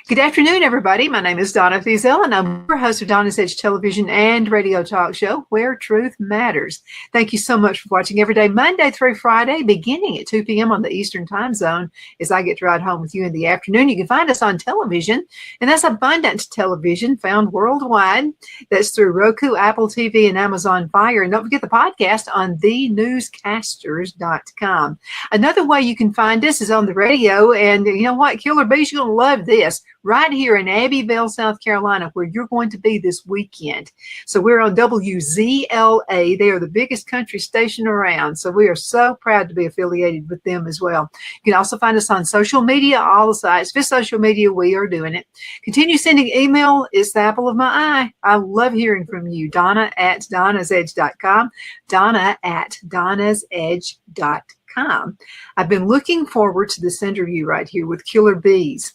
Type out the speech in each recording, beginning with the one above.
Good afternoon, everybody. My name is Donna Fiesel, and I'm your host of Donna's Edge television and radio talk show, Where Truth Matters. Thank you so much for watching every day, Monday through Friday, beginning at 2 p.m. on the Eastern Time Zone, as I get to ride home with you in the afternoon. You can find us on television, and that's Abundant Television, found worldwide. That's through Roku, Apple TV, and Amazon Fire. And don't forget the podcast on thenewscasters.com. Another way you can find us is on the radio, and you know what, Killer Beaz, you're going to love this. Right here in Abbeville, South Carolina, where you're going to be this weekend. So we're on WZLA. They are the biggest country station around. So we are so proud to be affiliated with them as well. You can also find us on social media, all the sites. This social media, we are doing it. Continue sending email. It's the apple of my eye. I love hearing from you. Donna at donnasedge.com. Donna at donnasedge.com. I've been looking forward to this interview right here with Killer Beaz.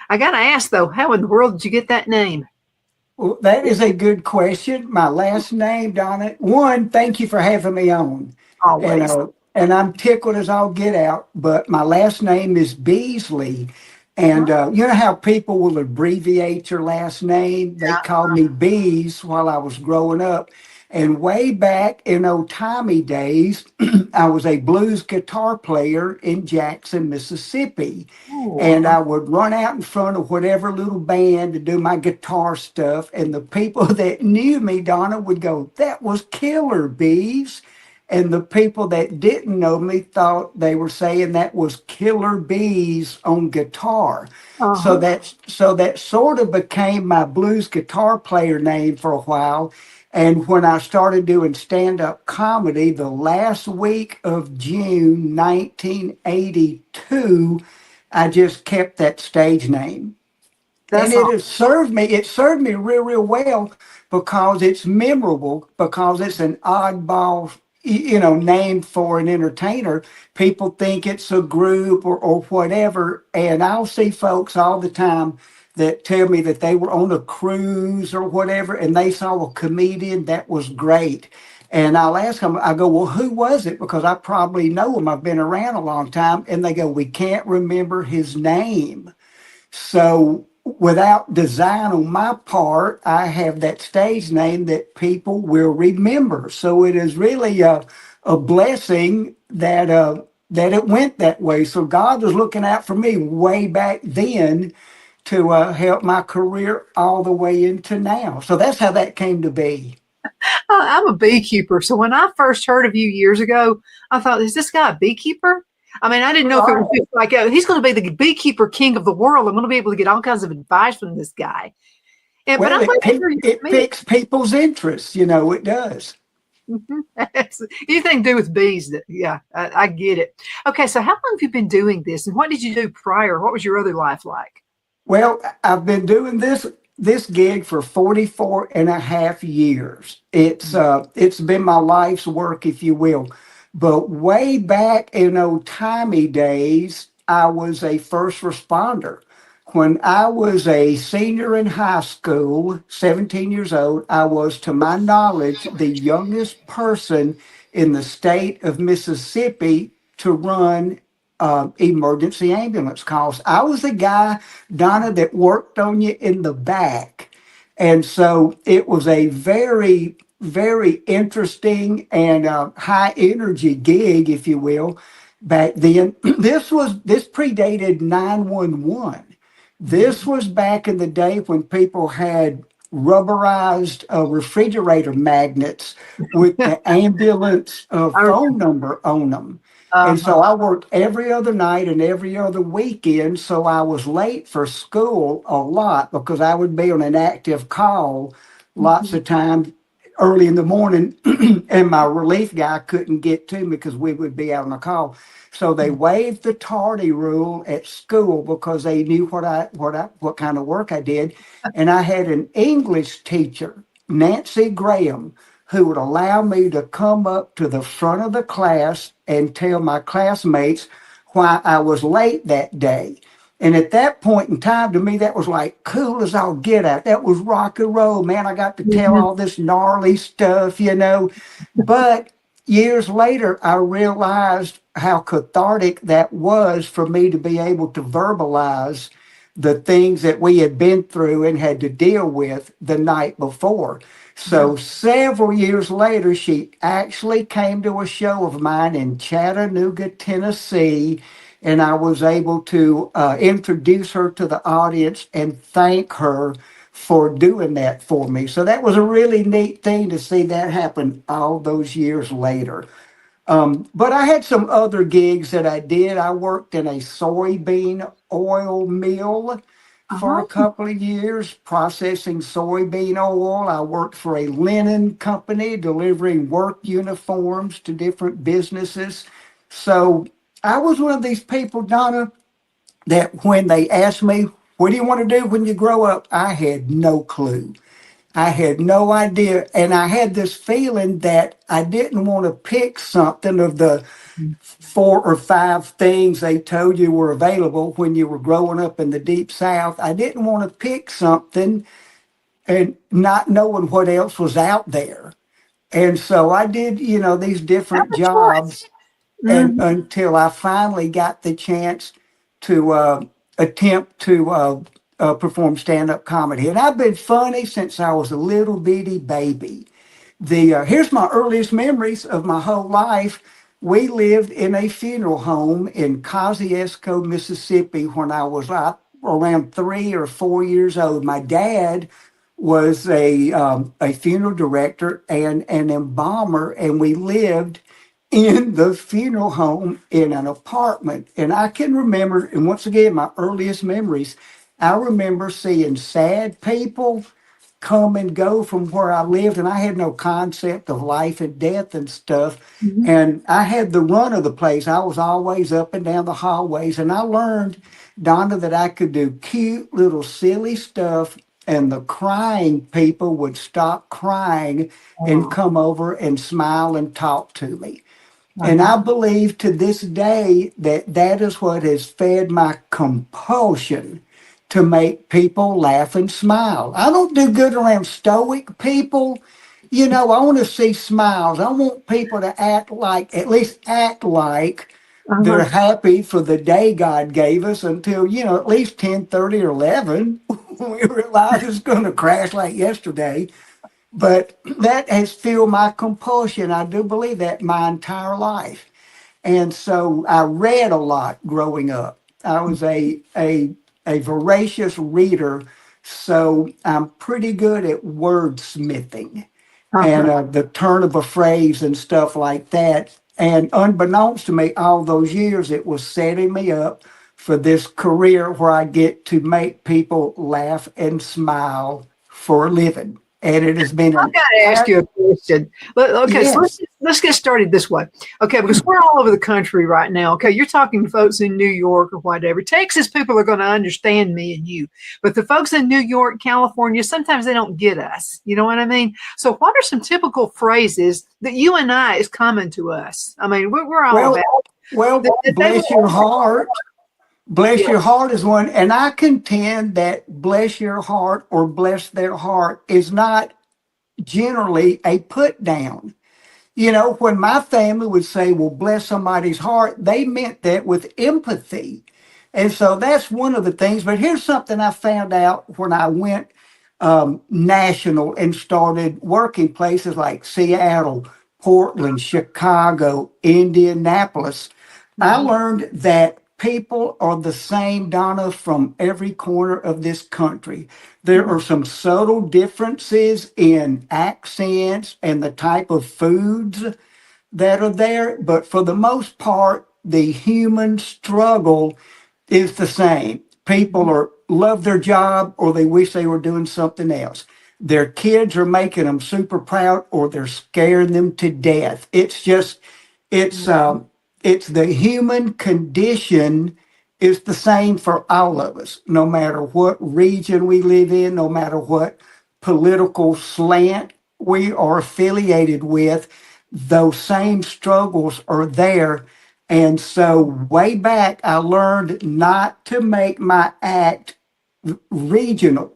I got to ask, though, how in the world did you get that name? Well, that is a good question. My last name, Donna. One, thank you for having me on. Always. And I'm tickled as all get out, but my last name is Beasley. And you know how people will abbreviate your last name? They called me Beaz while I was growing up. And way back in old timey days, I was a blues guitar player in Jackson, Mississippi. Ooh. And I would run out in front of whatever little band to do my guitar stuff. And the people that knew me, Donna, would go, "That was Killer Beaz." And the people that didn't know me thought they were saying that was Killer Beaz on guitar. Uh-huh. So that sort of became my blues guitar player name for a while. And when I started doing stand-up comedy, the last week of June 1982, I just kept that stage name. And it served me real, real well because it's memorable, because it's an oddball, name for an entertainer. People think it's a group or whatever. And I'll see folks all the time that tell me that they were on a cruise or whatever, and they saw a comedian that was great. And I'll ask them, I go, "Well, who was it?" Because I probably know him. I've been around a long time. And they go, "We can't remember his name." So without design on my part, I have that stage name that people will remember. So it is really a blessing that it went that way. So God was looking out for me way back then to help my career all the way into now. So that's how that came to be. I'm a beekeeper. So when I first heard of you years ago, I thought, is this guy a beekeeper? I mean, I didn't know if it was just like, he's going to be the beekeeper king of the world. I'm going to be able to get all kinds of advice from this guy. And, well, it picks people's interests, it does. Mm-hmm. Anything to do with bees. Yeah, I get it. Okay, so how long have you been doing this? And what did you do prior? What was your other life like? Well, I've been doing this gig for 44 and a half years. It's been my life's work, if you will. But way back in old timey days, I was a first responder. When I was a senior in high school, 17 years old, I was, to my knowledge, the youngest person in the state of Mississippi to run emergency ambulance calls. I was the guy, Donna, that worked on you in the back. And so it was a very, very interesting and high energy gig, if you will, back then. This predated 911. This was back in the day when people had rubberized refrigerator magnets with the ambulance phone number on them. And so I worked every other night and every other weekend. So I was late for school a lot because I would be on an active call lots of times early in the morning, and my relief guy couldn't get to me because we would be out on a call. So they waived the tardy rule at school because they knew what kind of work I did, and I had an English teacher, Nancy Graham, who would allow me to come up to the front of the class and tell my classmates why I was late that day. And at that point in time, to me, that was like cool as all get out. That was rock and roll, man. I got to tell Mhm. all this gnarly stuff, you know. But years later, I realized how cathartic that was for me to be able to verbalize the things that we had been through and had to deal with the night before. Yeah. So several years later, she actually came to a show of mine in Chattanooga, Tennessee, and I was able to introduce her to the audience and thank her for doing that for me. So that was a really neat thing to see that happen all those years later. But I had some other gigs that I did. I worked in a soybean oil mill for a Uh-huh. couple of years, processing soybean oil. I worked for a linen company, delivering work uniforms to different businesses. So I was one of these people, Donna, that when they asked me, what do you want to do when you grow up? I had no clue. I had no idea. And I had this feeling that I didn't want to pick something of the 4 or 5 things they told you were available when you were growing up in the deep South. I didn't want to pick something and not knowing what else was out there. And so I did, these Have different a choice. jobs and Mhm. until I finally got the chance to attempt to perform stand-up comedy. And I've been funny since I was a little bitty baby. The Here's my earliest memories of my whole life. We lived in a funeral home in Kosciuszko, Mississippi when I was around 3 or 4 years old. My dad was a funeral director and an embalmer, and we lived in the funeral home in an apartment. And I can remember, and once again, my earliest memories, I remember seeing sad people come and go from where I lived, and I had no concept of life and death and stuff. Mhm. And I had the run of the place. I was always up and down the hallways, and I learned, Donna, that I could do cute little silly stuff, and the crying people would stop crying and Oh, come over and smile and talk to me. And uh-huh. I believe to this day that that is what has fed my compulsion to make people laugh and smile. I don't do good around stoic people. I want to see smiles. I want people to at least act like they're Uh-huh. happy for the day God gave us until, at least 10:30 or 11. We realize it's going to crash like yesterday. But that has fueled my compulsion. I do believe that my entire life. And so I read a lot growing up. I was a voracious reader, so I'm pretty good at wordsmithing and Uh-huh. the turn of a phrase and stuff like that. And unbeknownst to me, all those years, it was setting me up for this career where I get to make people laugh and smile for a living. And it has been I've an got to ask you a question. Okay, so yes. let's get started this way. Okay, because we're all over the country right now. Okay, you're talking to folks in New York or whatever. Texas people are going to understand me and you, but the folks in New York, California, sometimes they don't get us. You know what I mean? So, what are some typical phrases that you and I is common to us? I mean, we're all about Well, well, that they bless your heart. Bless yeah. your heart is one. And I contend that bless your heart or bless their heart is not generally a put down. When my family would say, well, bless somebody's heart, they meant that with empathy. And so that's one of the things. But here's something I found out when I went national and started working places like Seattle, Portland, Chicago, Indianapolis. I Mhm. learned that people are the same, Donna, from every corner of this country. There Mhm. are some subtle differences in accents and the type of foods that are there, but for the most part, the human struggle is the same. People Mhm. are love their job or they wish they were doing something else. their kids are making them super proud or they're scaring them to death. It's just, it's, it's the human condition is the same for all of us, no matter what region we live in, no matter what political slant we are affiliated with, those same struggles are there. And so way back, I learned not to make my act regional,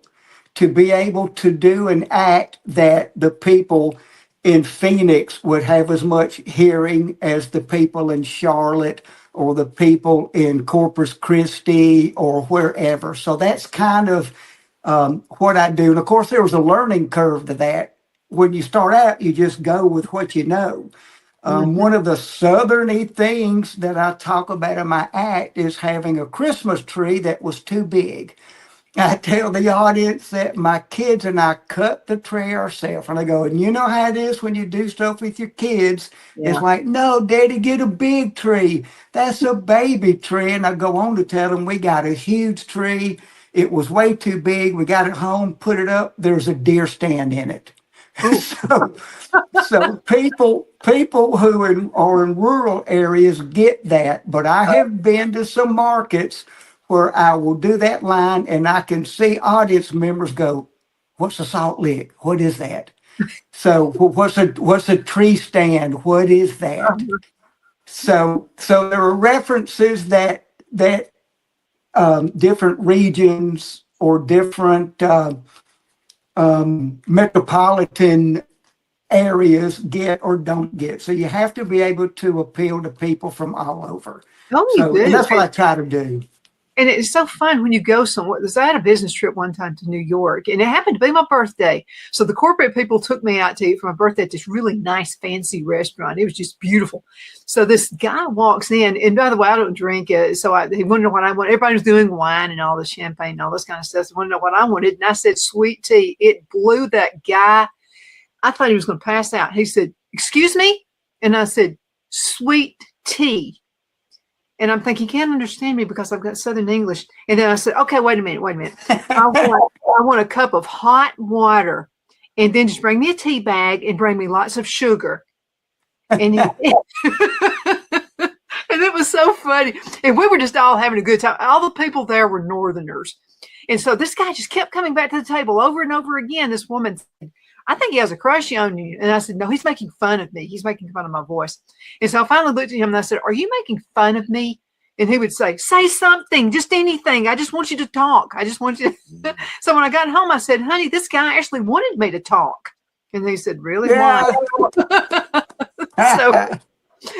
to be able to do an act that the people in Phoenix would have as much hearing as the people in Charlotte or the people in Corpus Christi or wherever. So that's kind of what I do. And of course, there was a learning curve to that. When you start out, you just go with what you know. One of the southerny things that I talk about in my act is having a Christmas tree that was too big. I tell the audience that my kids and I cut the tree ourselves. And I go, and you know how it is when you do stuff with your kids? Yeah. It's like, no, Daddy, get a big tree. That's a baby tree. And I go on to tell them we got a huge tree. It was way too big. We got it home, put it up. There's a deer stand in it. So people who are in rural areas get that. But I have been to some markets where I will do that line and I can see audience members go, what's a salt lick? What is that? So what's a tree stand? What is that? So there are references that different regions or different metropolitan areas get or don't get. So you have to be able to appeal to people from all over. Oh, you do. And that's what I try to do. And it's so fun when you go somewhere. I had a business trip one time to New York, and it happened to be my birthday. So the corporate people took me out to eat for my birthday at this really nice, fancy restaurant. It was just beautiful. So this guy walks in, and by the way, I don't drink, so he wanted to know what I want. Everybody was doing wine and all the champagne and all this kind of stuff. So he wanted to know what I wanted, and I said sweet tea. It blew that guy. I thought he was going to pass out. He said, "Excuse me?" And I said, "Sweet tea." And I'm thinking, he can't understand me because I've got Southern English. And then I said, okay, wait a minute. I want a cup of hot water, and then just bring me a tea bag and bring me lots of sugar. And, and it was so funny. And we were just all having a good time. All the people there were Northerners. And so this guy just kept coming back to the table over and over again. This woman said, "I think he has a crush on you." And I said, "No, he's making fun of me. He's making fun of my voice." And so I finally looked at him and I said, "Are you making fun of me?" And he would say something, just anything. I just want you to talk. I just want you to. So when I got home, I said, "Honey, this guy actually wanted me to talk." And he said, "Really? Yeah. Why?"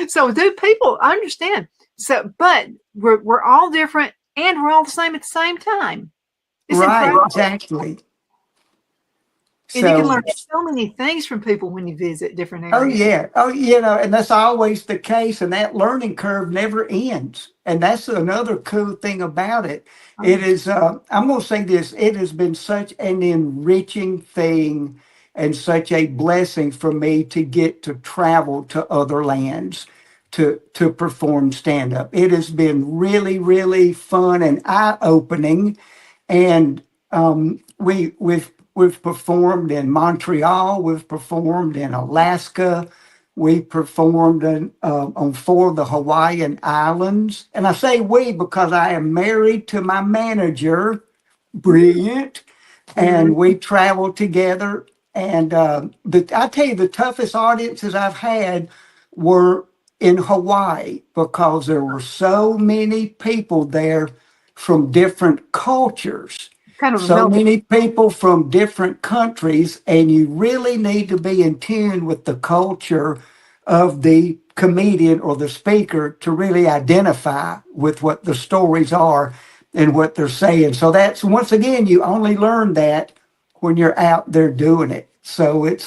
So do people, I understand. So, but we're all different and we're all the same at the same time. It's right, incredible. exactly. And you can learn so many things from people when you visit different areas. Oh, yeah. Oh, and that's always the case. And that learning curve never ends. And that's another cool thing about it. It is, I'm going to say this, it has been such an enriching thing and such a blessing for me to get to travel to other lands to perform stand-up. It has been really, really fun and eye-opening. And we've performed in Montreal. We've performed in Alaska. We performed on 4 of the Hawaiian Islands. And I say we because I am married to my manager, Brilliant, and we traveled together. And I tell you, the toughest audiences I've had were in Hawaii because there were so many people there from different cultures. So many people from different countries, and you really need to be in tune with the culture of the comedian or the speaker to really identify with what the stories are and what they're saying. So that's, once again, you only learn that when you're out there doing it. So it's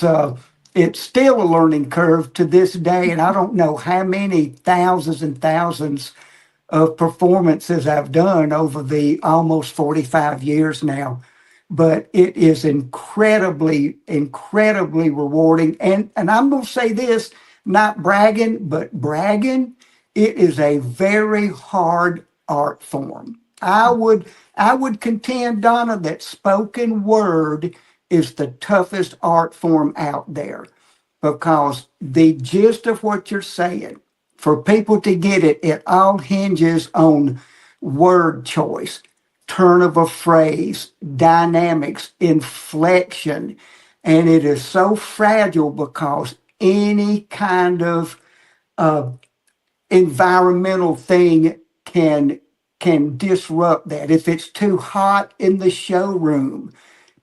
still a learning curve to this day, and I don't know how many thousands and thousands of performances I've done over the almost 45 years now. But it is incredibly, incredibly rewarding. And I'm going to say this, not bragging, but bragging, it is a very hard art form. I would contend, Donna, that spoken word is the toughest art form out there, because the gist of what you're saying, for people to get it, it all hinges on word choice, turn of a phrase, dynamics, inflection. And it is so fragile because any kind of environmental thing can disrupt that. If it's too hot in the showroom,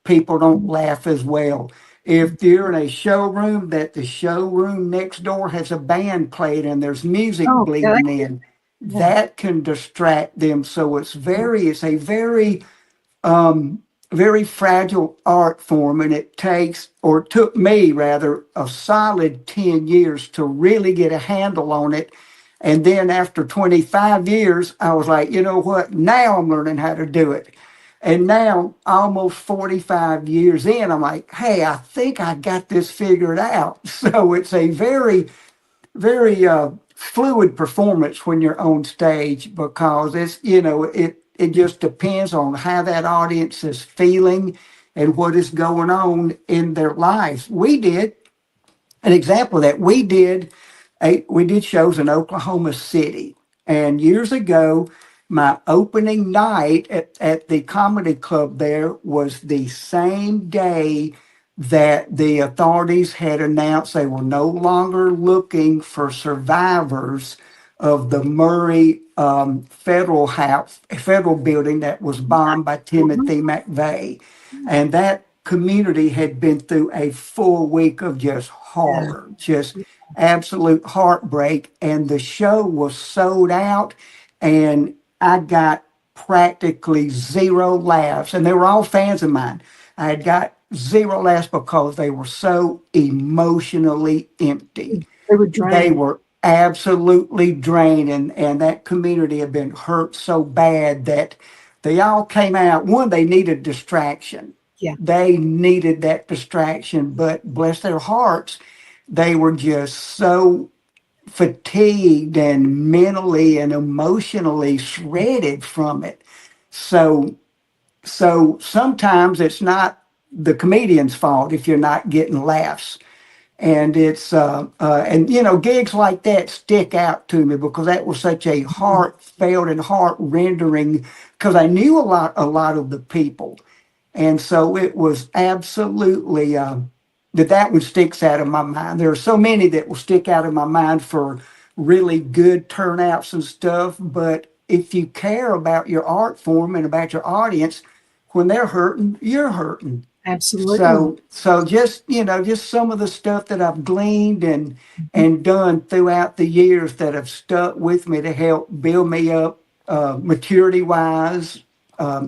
people don't laugh as well. If you're in a showroom that the showroom next door has a band playing and there's music bleeding in, that can distract them. So it's a very fragile art form, and it took me rather a solid 10 years to really get a handle on it. And then after 25 years, I was like, you know what? Now I'm learning how to do it. And now, almost 45 years in, I'm like, hey, I think I got this figured out. So it's a very, very fluid performance when you're on stage, because it just depends on how that audience is feeling and what is going on in their lives. We did an example of that. We did shows in Oklahoma City, and years ago, my opening night at the comedy club there was the same day that the authorities had announced they were no longer looking for survivors of the Murray federal building that was bombed by Timothy McVeigh. And that community had been through a full week of just horror, just absolute heartbreak. And the show was sold out, and I got practically zero laughs. And they were all fans of mine. I had got zero laughs because they were so emotionally empty. They were drained. They were absolutely drained, and that community had been hurt so bad that they all came out. One, they needed distraction. Yeah. They needed that distraction, but bless their hearts, they were just so fatigued and mentally and emotionally shredded from it. So sometimes it's not the comedian's fault if you're not getting laughs. And it's gigs like that stick out to me because that was such a heartfelt and heart-rendering, because I knew a lot of the people. And so it was absolutely that one sticks out of my mind. There are so many that will stick out of my mind for really good turnouts and stuff. But if you care about your art form and about your audience, when they're hurting, you're hurting. Absolutely. So just some of the stuff that I've gleaned and done throughout the years that have stuck with me to help build me up maturity wise,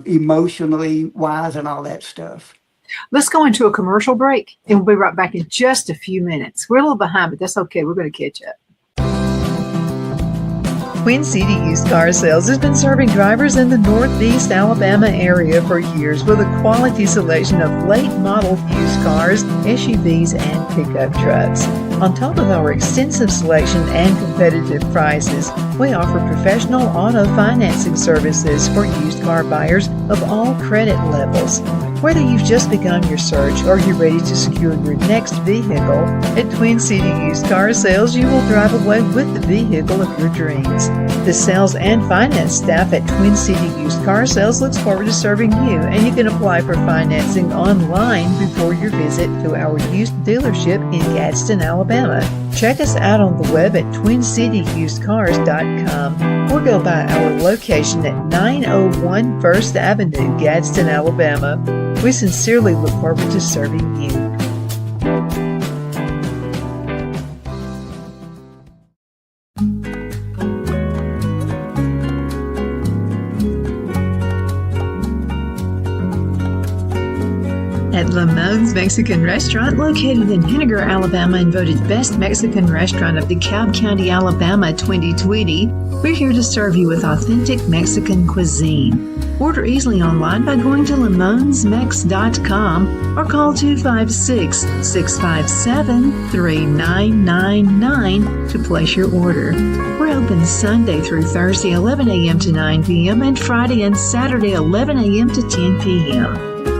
emotionally wise, and all that stuff. Let's go into a commercial break, and we'll be right back in just a few minutes. We're a little behind, but that's okay. We're going to catch up. Twin City Used Car Sales has been serving drivers in the Northeast Alabama area for years with a quality selection of late model used cars, SUVs, and pickup trucks. On top of our extensive selection and competitive prices, we offer professional auto financing services for used car buyers of all credit levels. Whether you've just begun your search or you're ready to secure your next vehicle, at Twin City Used Car Sales, you will drive away with the vehicle of your dreams. The sales and finance staff at Twin City Used Car Sales looks forward to serving you, and you can apply for financing online before your visit to our used dealership in Gadsden, Alabama. Check us out on the web at twincityusedcars.com or go by our location at 901 First Avenue, Gadsden, Alabama. We sincerely look forward to serving you. At Lamone's Mexican Restaurant, located in Henniger, Alabama, and voted Best Mexican Restaurant of DeKalb County, Alabama 2020, we're here to serve you with authentic Mexican cuisine. Order easily online by going to lamonsmex.com or call 256-657-3999 to place your order. We're open Sunday through Thursday, 11 a.m. to 9 p.m. and Friday and Saturday, 11 a.m. to 10 p.m.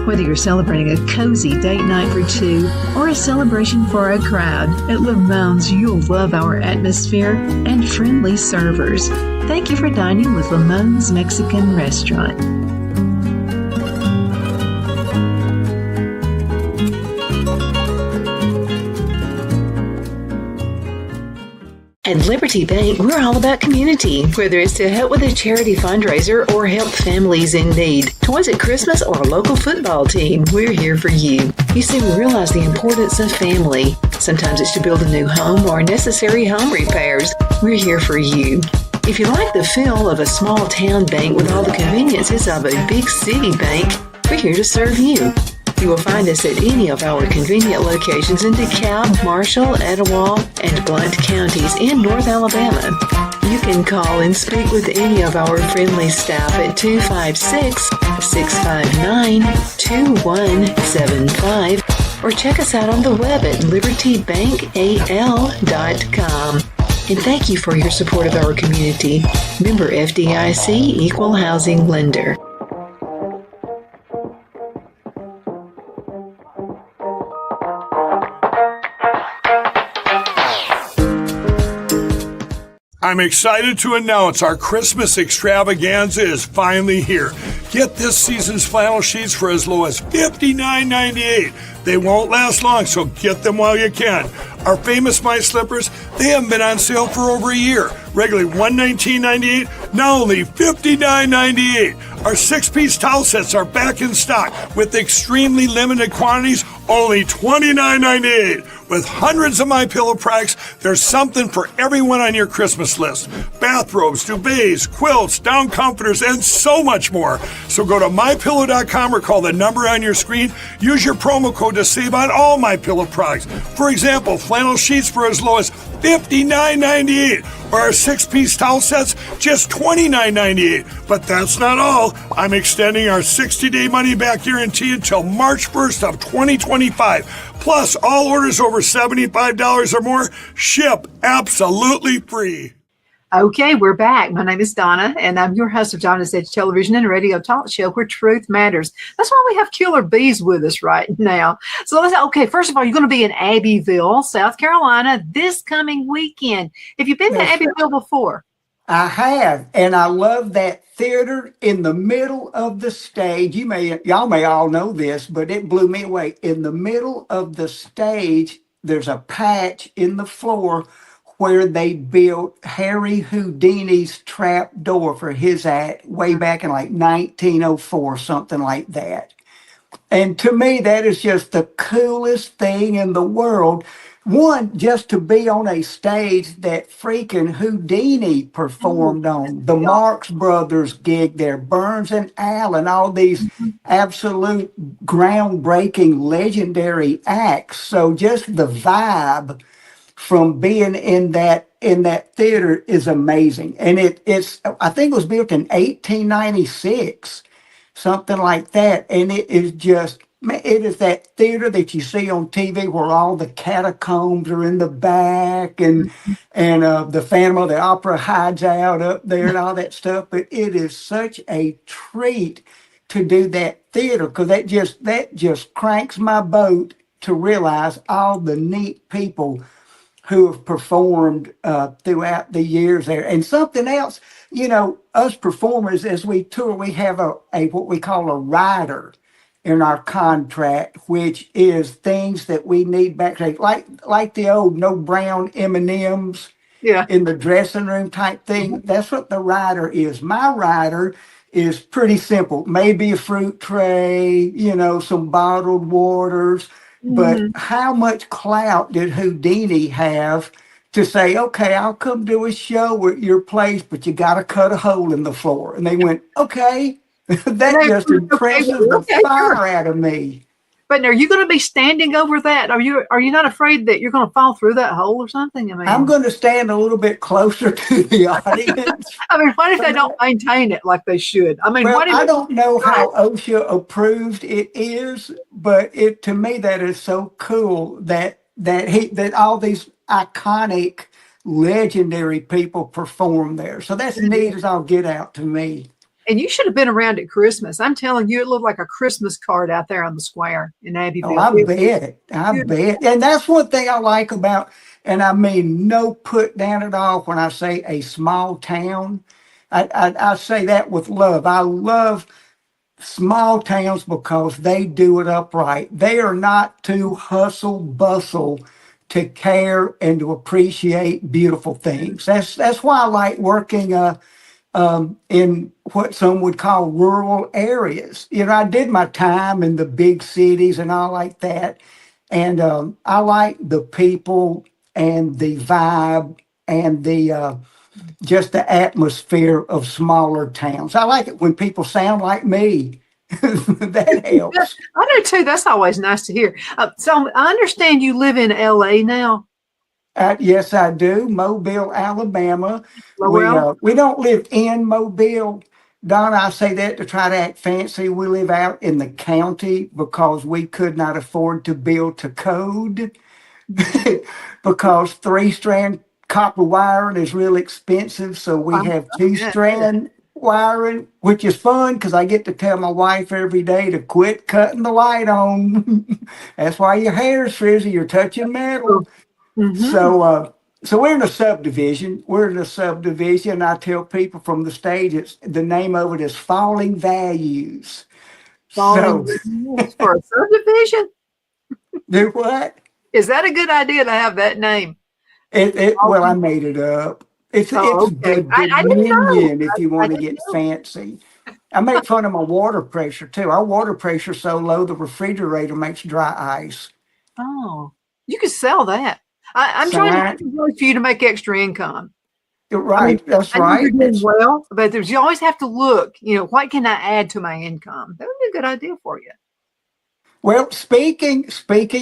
Whether you're celebrating a cozy date night for two or a celebration for a crowd, at Lamone's you'll love our atmosphere and friendly servers. Thank you for dining with Lamone's Mexican Restaurant. At Liberty Bank, we're all about community, whether it's to help with a charity fundraiser or help families in need. Toys at Christmas or a local football team, we're here for you. You see, we realize the importance of family. Sometimes it's to build a new home or necessary home repairs. We're here for you. If you like the feel of a small town bank with all the conveniences of a big city bank, we're here to serve you. You will find us at any of our convenient locations in DeKalb, Marshall, Etowah, and Blount counties in North Alabama. You can call and speak with any of our friendly staff at 256-659-2175 or check us out on the web at libertybankal.com. And thank you for your support of our community. Member FDIC Equal Housing Lender. I'm excited to announce our Christmas extravaganza is finally here. Get this season's flannel sheets for as low as $59.98. They won't last long, so get them while you can. Our famous My Slippers, they haven't been on sale for over a year. Regularly $119.98, now only $59.98. Our 6-piece towel sets are back in stock with extremely limited quantities, only $29.98. With hundreds of MyPillow products, there's something for everyone on your Christmas list. Bathrobes, duvets, quilts, down comforters, and so much more. So go to MyPillow.com or call the number on your screen. Use your promo code to save on all MyPillow products. For example, flannel sheets for as low as $59.98, or our 6-piece towel sets, just $29.98. But that's not all. I'm extending our 60-day money-back guarantee until March 1st of 2025. Plus, all orders over $75 or more ship absolutely free. Okay, we're back. My name is Donna, and I'm your host of Donna's Edge Television and Radio Talk Show, where truth matters. That's why we have Killer Beaz with us right now. So first of all, you're going to be in Abbeville, South Carolina, this coming weekend. Have you been to Abbeville before? I have, and I love that theater in the middle of the stage. Y'all may all know this, but it blew me away. In the middle of the stage, there's a patch in the floor where they built Harry Houdini's trap door for his act way back in like 1904, something like that. And to me, that is just the coolest thing in the world. One, just to be on a stage that freaking Houdini performed on. The Marx Brothers gig there, Burns and Allen, all these absolute groundbreaking, legendary acts. So just the vibe from being in that theater is amazing. And it's I think it was built in 1896, something like that. And it is that theater that you see on TV where all the catacombs are in the back and the Phantom of the Opera hides out up there and all that stuff. But it is such a treat to do that theater, because that just cranks my boat to realize all the neat people who have performed throughout the years there. And something else, us performers, as we tour, we have a what we call a rider in our contract, which is things that we need backstage, like the old no brown M&Ms in the dressing room type thing. That's what the rider is. My rider is pretty simple. Maybe a fruit tray, some bottled waters. But how much clout did Houdini have to say, okay, I'll come do a show at your place, but you got to cut a hole in the floor? And they went, okay. That just impresses the fire out of me. But are you going to be standing over that? Are you not afraid that you're going to fall through that hole or something? I'm going to stand a little bit closer to the audience. What if they don't maintain it like they should? I don't know how OSHA approved it is, but to me that is so cool that all these iconic, legendary people perform there. So that's neat as all get out to me. And you should have been around at Christmas. I'm telling you, it looked like a Christmas card out there on the square in Oh, Abbeville. I bet. I bet. And that's one thing I like about, and I mean no put down at all when I say a small town. I say that with love. I love small towns because they do it upright. They are not too hustle bustle to care and to appreciate beautiful things. That's why I like working in what some would call rural areas. You know, I did my time in the big cities and all like that, and I like the people and the vibe and the just the atmosphere of smaller towns. I like it when people sound like me. That helps. I do too. That's always nice to hear. So I understand you live in LA now. Yes, I do. Mobile, Alabama. Well, We don't live in Mobile. Donna, I say that to try to act fancy. We live out in the county because we could not afford to build to code because 3-strand copper wiring is real expensive. So we have 2-strand wiring, which is fun because I get to tell my wife every day to quit cutting the light on. That's why your hair's frizzy. You're touching metal. So we're in a subdivision. We're in a subdivision. I tell people from the stage, it's the name of it is Falling Values. falling for a subdivision. Do what? Is that a good idea to have that name? Well, I made it up. It's Okay. the I didn't know. Dominion if you I want to didn't get know. fancy. I make fun of my water pressure too. Our water pressure's so low the refrigerator makes dry ice. Oh, you could sell that. I'm So trying to get for you to make extra income. you're I mean, right. That's I know you're right. doing well, but you always have to look, what can I add to my income? That would be a good idea for you. Well, speaking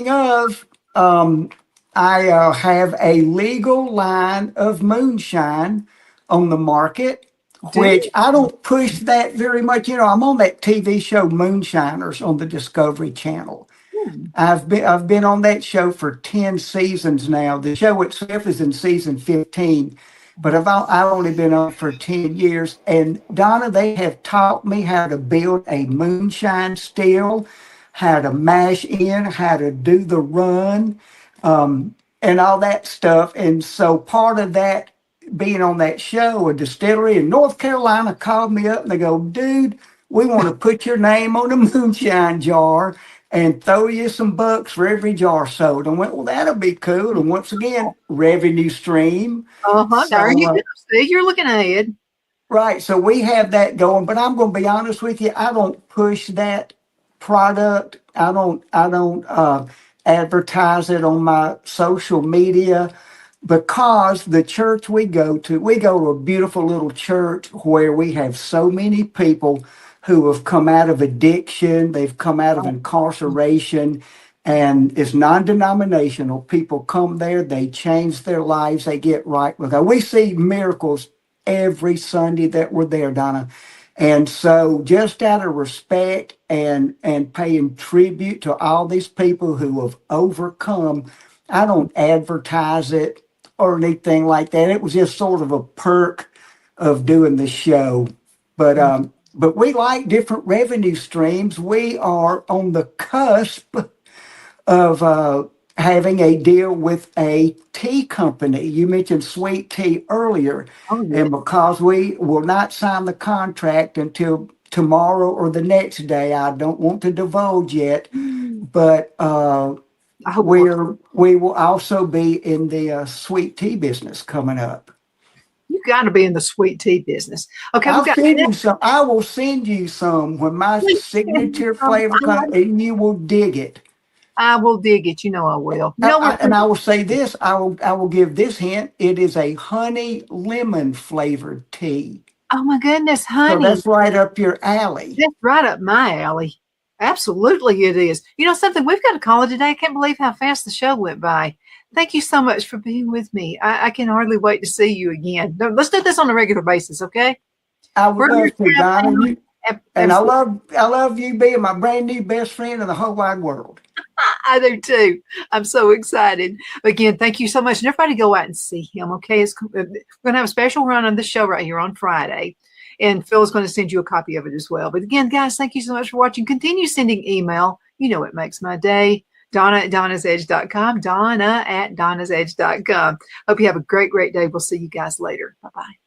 of, I have a legal line of moonshine on the market, Do which you? I don't push that very much. You know, I'm on that TV show Moonshiners on the Discovery Channel. Hmm. I've been on that show for 10 seasons now. The show itself is in season 15, but I've only been on for 10 years. And Donna, they have taught me how to build a moonshine still, how to mash in, how to do the run, and all that stuff. And so part of that being on that show, a distillery in North Carolina called me up and they go, dude, we want to put your name on a moonshine jar and throw you some bucks for every jar sold. I went, well, that'll be cool. And once again, revenue stream. There you So, go. See, you're looking ahead. right. So we have that going, but I'm going to be honest with you. I don't push that product. I don't advertise it on my social media because the church we go to a beautiful little church where we have so many people who have come out of addiction, they've come out of incarceration, and it's non-denominational. People come there, they change their lives, they get right with God. We see miracles every Sunday that we're there, Donna. And so just out of respect and paying tribute to all these people who have overcome, I don't advertise it or anything like that. It was just sort of a perk of doing the show. But we like different revenue streams. We are on the cusp of having a deal with a tea company. You mentioned sweet tea earlier. Oh, yeah. And because we will not sign the contract until tomorrow or the next day, I don't want to divulge yet, but I hope we will also be in the sweet tea business coming up. you got to be in the sweet tea business. Okay, I'll we've got send you some. I will send you some when my signature flavor comes, and you will dig it. I will dig it. You know I will. You know what? And I will say this. I will give this hint. It is a honey lemon flavored tea. Oh my goodness, So honey. that's right up your alley. That's right up my alley. Absolutely it is. You know something? We've got a caller today. I can't believe how fast the show went by. Thank you so much for being with me. I can hardly wait to see you again. No, let's do this on a regular basis, okay? I would We're love to, Donna. And Absolutely. I love you being my brand new best friend in the whole wide world. I do too. I'm so excited. Again, thank you so much. And everybody go out and see him, okay? We're going to have a special run on the show right here on Friday. And Phil is going to send you a copy of it as well. But again, guys, thank you so much for watching. Continue sending email. You know it makes my day. Donna at donnasedge.com. Donna at donnasedge.com. Hope you have a great, great day. We'll see you guys later. Bye-bye.